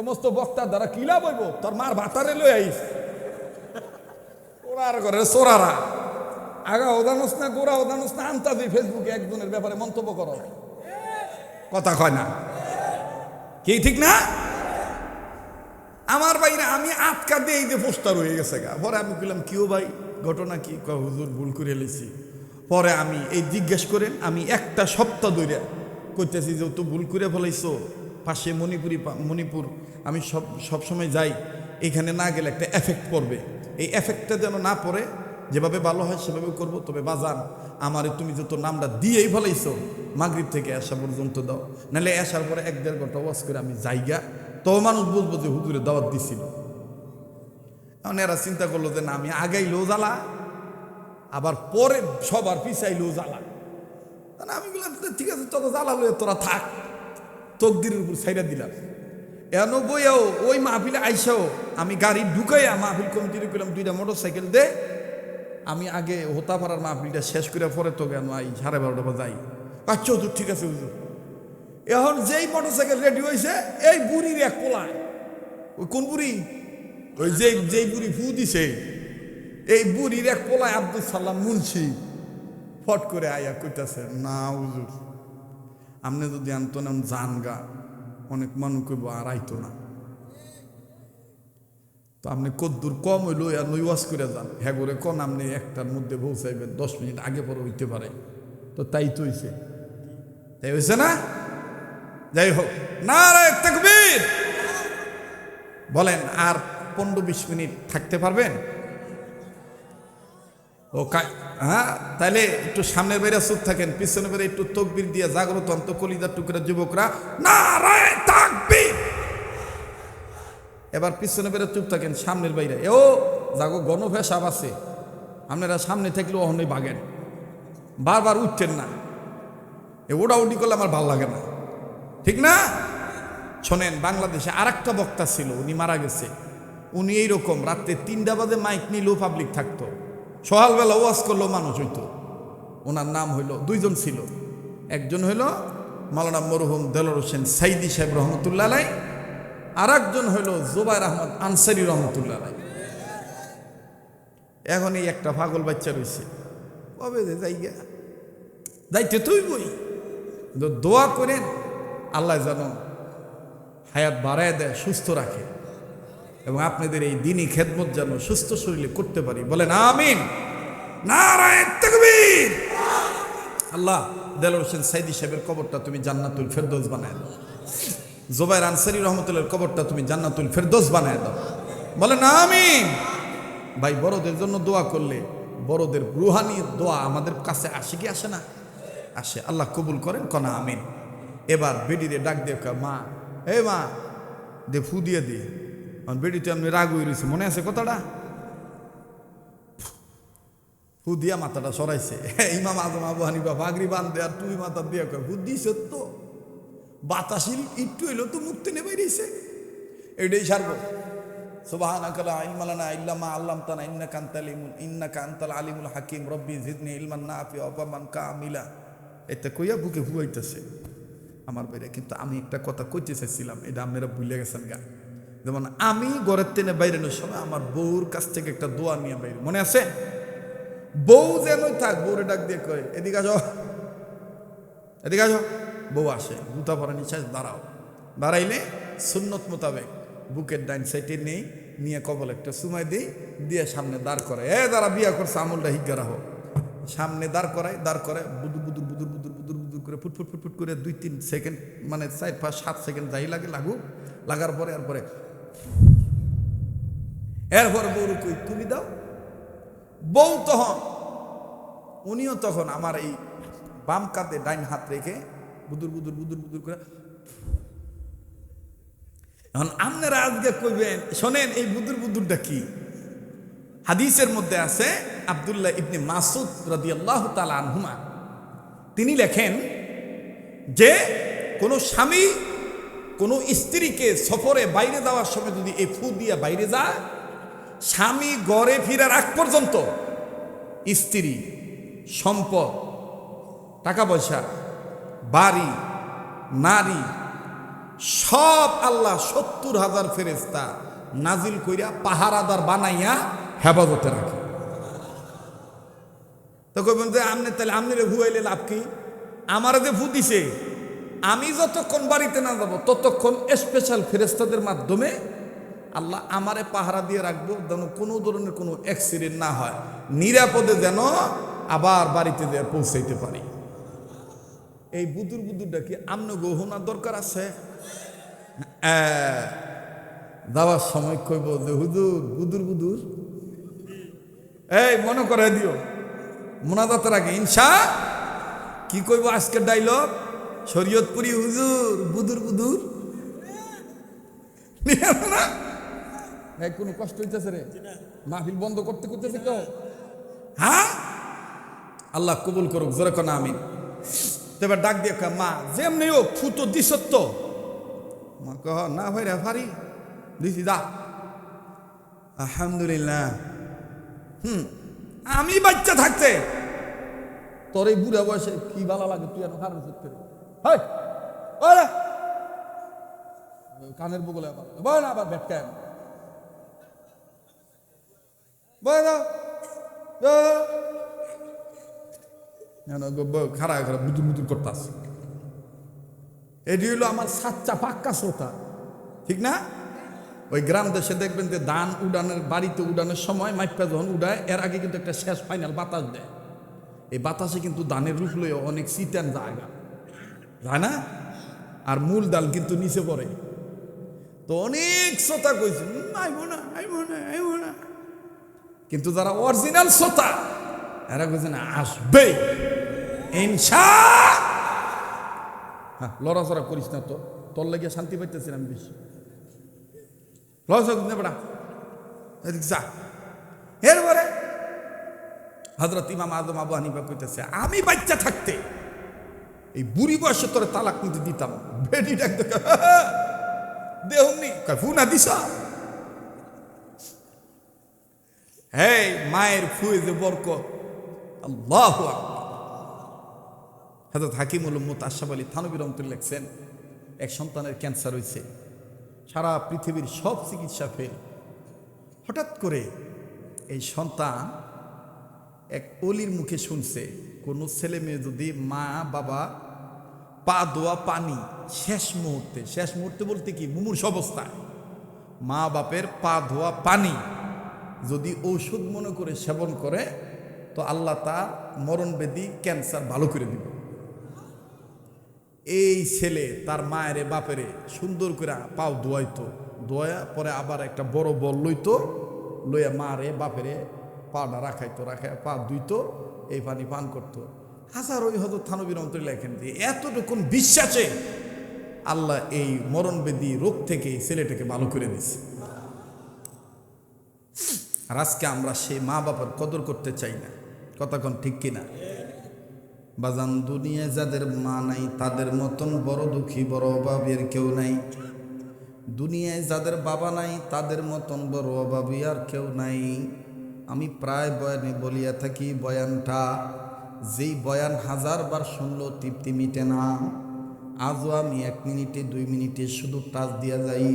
সমস্ত বক্তার দ্বারা কিলা বইব তোর মার ভাতারে লই আইস ওরা করে সোরারা আগা ওদানুস না গোড়া ওদানুস না আন্তাজি ফেসবুকে একজনের ব্যাপারে মন্তব্য করো, কথা কয় না কি ঠিক না? আমার বাইরে আমি আটকা দিয়ে এই যে পোস্টার হয়ে গেছে গা। পরে আমি বললাম কিও ভাই ঘটনা কি? হুজুর ভুল করে এলেছি। পরে আমি এই জিজ্ঞেস করেন আমি একটা সপ্তাহ ধরে করতেছি যে তো ভুল করে ফেলাইছো, পাশে মণিপুর আমি সবসময় যাই, এখানে না গেলে একটা এফেক্ট পড়বে, এই এফেক্টটা যেন না পড়ে, যেভাবে ভালো হয় সেভাবে করবো। তবে বাজান আমারে তুমি যত নামটা দিয়েই ফেলাইছো মাগরিব থেকে আসা পর্যন্ত দাও, নাহলে আসার পরে 1-1.5 ঘন্টা ওয়াজ করে আমি যাইগা, তো মানুষ বুঝবো যে হুজুরে দাওয়াত দিছিল। এখন এরা চিন্তা করলো যে না আমি আগাইলেও জ্বালা, আবার পরে সবার পিছাইলেও জ্বালা। আমি বললাম ঠিক আছে তত জ্বালা লয়ে তোরা থাক, তকদিরের উপর ছাইড়া দিলাম। এন বইয়াও ওই মাহফিলে আইসাও আমি গাড়ি ঢুকাইয়া মাহফিল কমিটির করলাম 2টা মোটরসাইকেল দে, আমি আগে হোতাপাড়ার মাহফিলটা শেষ করে পরে তো কেন আই 12:30 বাজে যাই। আচ্ছা হুজুর ঠিক আছে হুজুর। এখন যেই মোটরসাইকেল রেডি হয়েছে এই বুড়ির এক পোলায়, ওই কোন বুড়ি? ওই যেই বুড়ি ফু দিছে এই বুড়ির এক পোলায় আব্দুল সালাম মুন্সি ফট করে আয়া কইতাছে না হুজুর আপনি যদি আনতো না জান গা অনেক মানুষ কইব আর আইতো না, তো আপনি কদ্দুর কম হইল আর নইওয়াজ করে যান, হ্যাঁ করে কোন আপনি 1টার মধ্যে পৌঁছাইবেন, 10 মিনিট আগে পরে হইতে পারে। তো তাই তো হইছে, তাই হয়েছে না? যাই হোক, নারে তাকবীর বলেন। আর 15-20 মিনিট থাকতে পারবেন? ও হ্যাঁ, তাহলে একটু সামনের বাইরে চুপ থাকেন, পিছনে বাইরে একটু তকবীর দিয়ে জাগ্রত অন্ত কলিজার টুকরা যুবকরা নারে তাকবীর। এবার পিছনে বেড়ে চুপ থাকেন, সামনের বাইরে ও জাগো গণভেসাব আছে, আপনারা সামনে থাকলেও অহনই বাগেন, বারবার উঠছেন না, ওটা উঠি করলে আমার ভাল লাগে না, ঠিক না? শোনেন, বাংলাদেশে আর একটা বক্তা ছিল, উনি মারা গেছে। উনি এইরকম রাত্রে 3টা বাজে মাইক নিলেও পাবলিক থাকতো, সকালবেলা ওয়াজ করলেও মানুষ হইতো। ওনার নাম হইল, 2জন ছিল, একজন হইল মাওলানা মরহুম দেলোয়ার হোসেন সাইদি সাহেব রহমতুল্লাহ আলাই, আর একজন হইল জুবাইর আহমদ আনসারি রহমতুল্লাহ আলাই। এখন এই একটা পাগল বাচ্চা রয়েছে, কবে যে যাইগা যাইতে তুই বই দোয়া করেন আল্লাহ যেন হায়াত বাড়ায় দেয়, সুস্থ রাখে, এবং আপনাদের এই দিনই খেদমত যেন সুস্থ শরীরে করতে পারি, বলেন আমিন। নারায়ে তাকবীর। আল্লাহ দেলোয়ার হোসেন সাইদি সাহেবের কবরটা তুমি জান্নাতুল ফেরদৌস বানায় দাও, জুবাইর আনসারি রহমতুল্লাহর কবরটা তুমি জান্নাতুল ফেরদৌস বানায় দাও, বলেন আমিন। ভাই বড়দের জন্য দোয়া করলে বড়দের রুহানি দোয়া আমাদের কাছে আসে কি আসে না? আসে। আল্লাহ কবুল করেন, কনা আমিন। এবার বেডিরে ডাক দিয়ে মা, এ মা দে ফু দিয়ে দে। বেডিতে আমি রাগ হয়ে রয়েছে, মনে আছে কথাটা? ফু দিয়া মাথাটা সরাইছে। ইমাম আজম আবু হানিফা পাগড়ি বান্ধে আর তুই মাথা দিয়ে ফু দিস তো বাতাসিল একটু এলো তো মুক্তি নেবে রয়েছে, এটাই সারবো। সুবহানাকা লা ইলমা লানা ইল্লা মা আল্লামতানা ইন্নাকা আনতাল আলিমুল হাকিম রব্বি জিদনি ইলমান নাফিআ ওয়া ফাহমান কামিলা। এটা কইয়া বুকে হুয়াইতেছে আমার বাইরে। কিন্তু আমি একটা কথা কইতে চাইছিলাম, এটা আপনারা ভুলে গেছেন গা। যেমন আমি ঘরের টেনে বাইরেনোর সময় আমার বউর কাছ থেকে একটা দোয়া নিয়ে বাইরে, মনে আছে? বউ যেন থাক, বউরে ডাক দিয়ে কয় এদিকে আসো, এদিকে আসো। বউ আসে, জুতা পরা নিচে দাঁড়াও, দাঁড়াইলে সুন্নত মোতাবেক বুকের ডাইন সাইডে নেই, নিয়ে কবল একটা সুমাই দিই, দিয়ে সামনে দাঁড় করায়, যারা বিয়া করছে আমলটা হিজ্ঞা রাখো, সামনে দাঁড় করায়, বুদুর বুদুর বুদুর বুদুর বুদুর বুদুর করে ফুটফুট ফুটফুট করে 2-3 সেকেন্ড, মানে 4-5-7 সেকেন্ড যাই লাগে লাগুক, লাগার পরে এরপরে বউর কই তুমি দাও। বউ তখন, উনিও তখন আমার এই বাম কাঁধে ডাইন হাত রেখে বুদুর বুদুর বুদুর বুদুর করে। এখন আপনারা আজকে কইবেন, শোনেন এই বুদুর বুদুরটা কি? হাদিসের মধ্যে আছে, আব্দুল্লাহ ইবনে মাসউদ রাদিয়াল্লাহু তাআলা আনহুমা তিনি লেখেন যে কোন স্বামী কোন স্ত্রীকে সফরে বাইরে যাওয়ার সময় যদি এই ফু দিয়ে বাইরে যায়, স্বামী ঘরে ফিরার আগ পর্যন্ত স্ত্রী, সম্পদ, টাকা পয়সা, বাড়ি, নারী, সব আল্লাহ 70,000 ফেরেশতা নাজিল কইরা পাহারাদার বানাইয়া হেফাজতে রাখে। তো কইবেন যে আমনে তাহলে আমনে ভুয়াইলে লাভ কি? আমারে যে ভু দিছে, আমি যতক্ষণ বাড়িতে না যাব ততক্ষণ স্পেশাল ফেরেশতাদের মাধ্যমে আল্লাহ আমারে পাহারা দিয়ে রাখবো, যেন কোনো ধরনের কোনো অ্যাক্সিডেন্ট না হয়, নিরাপদে যেন আবার বাড়িতে যেয়ে পৌঁছাইতে পারি। এই বুদুরটা কি আমনে গহনার দরকার আছে? যাওয়ার সময় কইব যে হুজুর বুদুর এই মনে করে দিও মোনাজাতের আগে ইনশা কি কইব আজকের ডাইলগ, শরীয়তপুরি হুজুর বুদুর না। কোনো কষ্ট হইতেছে রে, মাহফিল বন্ধ করতে করতেছে কেউ? হ্যাঁ, আল্লাহ কবুল করুক, জোরে কোন আমিন। এবার ডাক দিয়ে মা যেমনি ও ফুটো দিস তো, মা কহ না ভাই রে ফারি দিছি দা আলহামদুলিল্লাহ। আমি বাচ্চা থাকতে তোর এই বুড়া বয়সে কি ভালো লাগে, তুই এখন কানের করতে কানের বগলে বয় না আবার ব্যাটকায় খারা খারা বুদুর করতে আসে। এটি হইল আমার সাচ্চা পাক্কা শ্রোতা, ঠিক না? ওই গ্রাম দেশে দেখবেন যে ধান উড়ানের বাড়িতে উড়ানোর সময় মাইপা যখন উড়ায়, এর আগে কিন্তু একটা শেষ ফাইনাল বাতাস দেয়। এই বাতাসে কিন্তু ধানের রূপ লইয়া অনেক সিটান জায়গা যায় না, আর মূল ডাল কিন্তু নিচে পড়ে। তো অনেক শ্রোতা কইছে আইব না, কিন্তু যারা অরিজিনাল শ্রোতা এরা কইছে না আসবে ইনশাআল্লাহ। হ্যাঁ, লড়াচড়া করিস না, তো তোর লাগিয়ে শান্তি পাইতেছি আমি বেশি। লড়াচড়া যা। এরপরে হযরত ইমাম আযম আবু হানিফা কইতেছে আমি বাচ্চা থাকতে এই বুড়ি বয়সে তোরে তালাক নিতে দিতাম। বেটি ডাক দেহনি ফুনা দিস। হ্যাঁ, মায়ের ফুয়ে যে বরকত, আল্লাহু আকবার। হযরত হাকিমুল উম্মত আশরাফ আলী থানভী রহমাতুল্লাহ লিখছেন, এক সন্তানের ক্যান্সার হয়েছে, সারা পৃথিবীর সব চিকিৎসা ফেল। হঠাৎ করে এই সন্তান এক অলির মুখে শুনছে, কোনো ছেলে মেয়ে যদি মা বাবা পা ধোয়া পানি শেষ মুহূর্তে বলতে কি মুমূর্ষ অবস্থায় মা বাপের পা ধোয়া পানি যদি ঔষধ মনে করে সেবন করে, তো আল্লাহ তার মরণ ব্যাধি ক্যান্সার ভালো করে দিবে। এই ছেলে তার মায়ের বাপেরে সুন্দর করে পাও ধোয়াইতো, ধোয়া পরে আবার একটা বড় বল লইতো, লইয়া মারে বাপেরে পাটা রাখাইতো, রাখায় পা ধুইতো, এই পানি পান করতো। হাজার ওই হয়তো থানভী রহমাতুল্লাহ লেখেন যে এতটুকুন বিশ্বাসে আল্লাহ এই মরণ ব্যাধি রোগ থেকে ছেলেটাকে ভালো করে দিছে। আর আজকে আমরা সেই মা বাবার কদর করতে চাই না, কথা কোন ঠিক কিনা? বাজান, দুনিয়ায় যাদের মা নাই তাদের মতন বড় দুঃখী বড় অভাবের কেউ নাই। দুনিয়ায় যাদের বাবা নাই তাদের মতন বড় অভাবী আর কেউ নাই। আমি প্রায় বয়ানে বলিয়া থাকি, বয়ানটা যেই বয়ান 1000 বার শুনলেও তৃপ্তি মিটে না। আজও আমি 1 মিনিটে 2 মিনিটে শুধু টাচ দিয়া যাই।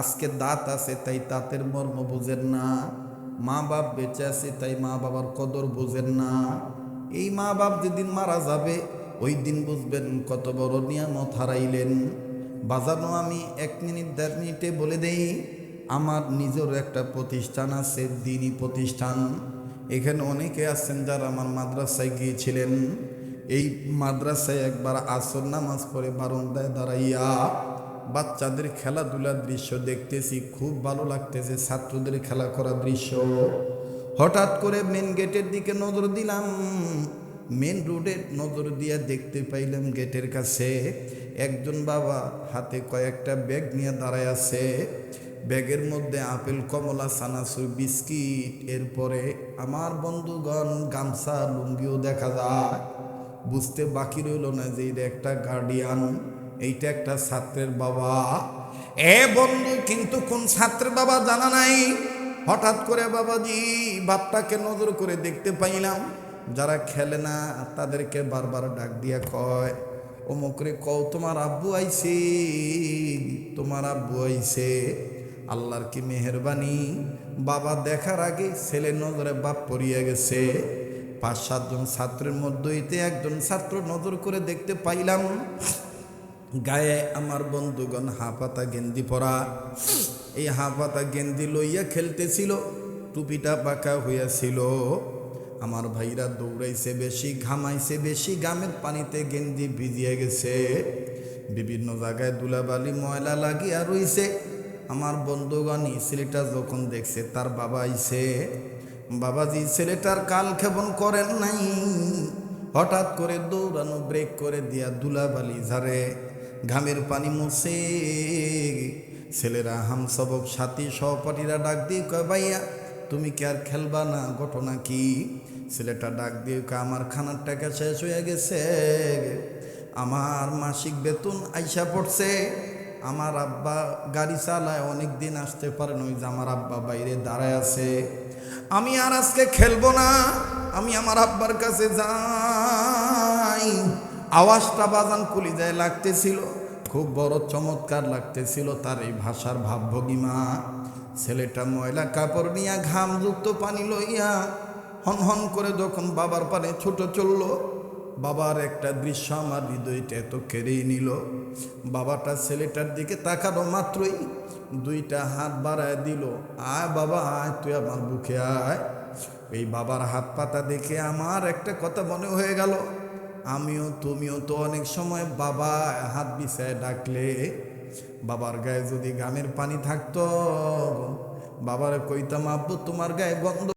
আজকে দাঁত আছে তাই দাঁতের মর্ম বোঝেন না, মা বাপ বেঁচে আছে তাই মা বাবার কদর বোঝেন না। এই মা বাপ যেদিন মারা যাবে ওই দিন বুঝবেন কত বড় নিয়ামত হারাইলেন। বাজানো আমি 1 মিনিট 1.5 মিনিটে বলে দেই, আমার নিজের একটা প্রতিষ্ঠান আছে, দ্বীনি প্রতিষ্ঠান। এখানে অনেকে আছেন যারা আমার মাদ্রাসায় গিয়েছিলেন। এই মাদ্রাসায় একবার আসর নামাজ পড়ে বারান্দায় দাঁড়াইয়া বাচ্চাদের খেলাধুলার দৃশ্য দেখতেছি, খুব ভালো লাগতেছে, ছাত্রদের খেলা করার দৃশ্য। হঠাৎ করে মেন গেটের দিকে নজর দিলাম, মেন রোডে নজর দিয়ে দেখতে পাইলাম গেটের কাছে একজন বাবা হাতে কয়েকটা ব্যাগ নিয়ে দাঁড়ায় আছে। ব্যাগের মধ্যে আপেল, কমলা, চানাচুর, বিস্কিট, এরপরে আমার বন্ধুগণ গামছা, লুঙ্গিও দেখা যায়। বুঝতে বাকি রইল না যে এটা একটা গার্ডিয়ান, এইটা একটা ছাত্রের বাবা। এ বন্ধু, কিন্তু কোন ছাত্রের বাবা জানা নাই। হঠাৎ করে বাবাজি বাপটাকে নজর করে দেখতে পাইলাম, যারা খেলে না তাদেরকে বারবার ডাক দিয়া কয়, অমুকরে কও তোমার আব্বু আইছে, তোমার আব্বু আইছে। আল্লাহর কি মেহেরবানি, বাবা দেখার আগে ছেলের নজরে বাপ পড়িয়া গেছে। 5-7 জন ছাত্রের মধ্যেইতে একজন ছাত্র নজর করে দেখতে পাইলাম, গায়ে আমার বন্ধুগণ হাফাতা গেঞ্জি পরা। এই হাফাতা গেঞ্জি লইয়া খেলতেছিল, টুপিটা বাঁকা হইয়াছিল। আমার ভাইরা দৌড়াইছে বেশি, ঘামাইছে বেশি, গামের পানিতে গেঞ্জি ভিজিয়ে গেছে, বিভিন্ন জায়গায় ধুলাবালি ময়লা লাগিয়া রইছে। আমার বন্ধুগণ এই ছেলেটা যখন দেখছে তার বাবা আইছে, বাবাজি ছেলেটার কাল ক্ষেপণ করেন নাই, হঠাৎ করে দৌড়ানো ব্রেক করে দিয়া ধুলাবালি ঝাড়ে, ঘামের পানি মুছে। ছেলেরা হামসবক সাথী সহপাঠীরা ডাক দিয়ে কয়, ভাইয়া তুমি কি আর খেলবা না, ঘটনা কি? ছেলেটা ডাক দিয়ে কয়, আমার খানার টাকা শেষ হয়ে গেছে, আমার মাসিক বেতন আইসা পড়ছে, আমার আব্বা গাড়ি চালায়, অনেক দিন আসতে পারেন, ওই যে আমার আব্বা বাইরে দাঁড়ায় আছে, আমি আর আজকে খেলবো না, আমি আমার আব্বার কাছে যাই। আওয়াজটা বাজান কলিজায় লাগতেছিল, খুব বড় চমৎকার লাগতেছিল তার এই ভাষার ভাবভঙ্গিমা। ছেলেটা ময়লা কাপড় নিয়া ঘামযুক্ত পানি লইয়া হন হন করে যখন বাবার পানে ছুটে চলল, বাবার একটা দৃশ্য আমার হৃদয়টা এত কেড়েই নিল। বাবাটা ছেলেটার দিকে তাকানো মাত্রই 2টা হাত বাড়ায় দিল, আয় বাবা আয়, তুই আমার বুকে আয়। এই বাবার হাত পাতা দেখে আমার একটা কথা মনে হয়ে গেল, আমিও তুমিও তো অনেক সময় বাবা হাত বিছায় ডাকলে, বাবার গায়ে যদি ঘামের পানি থাকতো, বাবারে কইতাম আব্বু তোমার গায়ে গন্ধ